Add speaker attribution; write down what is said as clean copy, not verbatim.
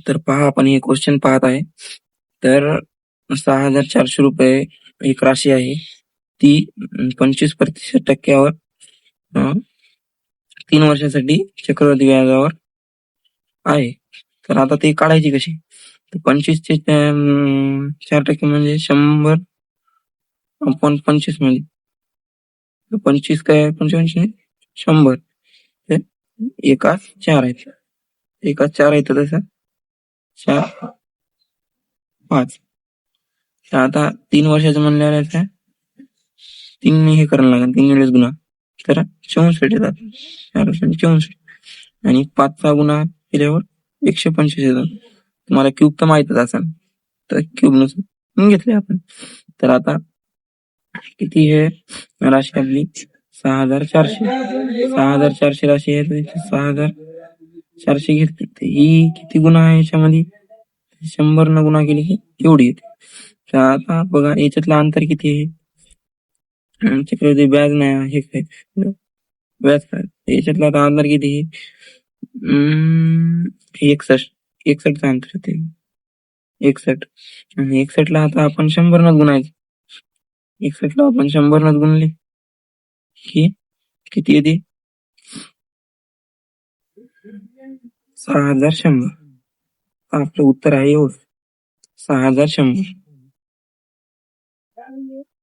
Speaker 1: तर पहा, आपण हे क्वेश्चन पाहत आहे. तर 6,400 रुपये एक राशी आहे, ती 25% टक्क्यावर 3 वर्षासाठी चक्रवर्ती व्याजावर आहे. तर आता ते काढायची कशी? तर 25 चे 4% म्हणजे 100/25 मध्ये 25 काय 25 100. तर एकास 4 आहेत. एकास 4 आहेत, तसं 4 5. तर आता 3 वर्षाचं म्हणल्यावर काय 3 हे करायला लागेल, 3 वेळेस गुन्हा. तर 64 येतात. 4 वर्षांनी 64 आणि 5चा गुन्हा केल्यावर 125 येतात. तुम्हाला क्यूब तर माहितच असेल, तर क्यूब नुसार घेतले आपण. तर आता किती हे राशी आपली 6,400. 6,400 राशी आहे, 6,400 घेतली. तर ही किती गुन्हा आहे याच्यामध्ये? 100 न गुन्हा केली की एवढी येते. तर आता बघा, याच्यातलं अंतर किती आहे? चक्रवर्ती व्याज नाही, हे काय व्याज काय, याच्यातलं आता अंतर किती आहे? 61चा अंतर येते. 61 आणि 61 ला आता आपण 100 न गुणायचं. 61 ला आपण 100 न गुणले की किती येते? 6,100. आपलं उत्तर आहे एवढं, 6,100.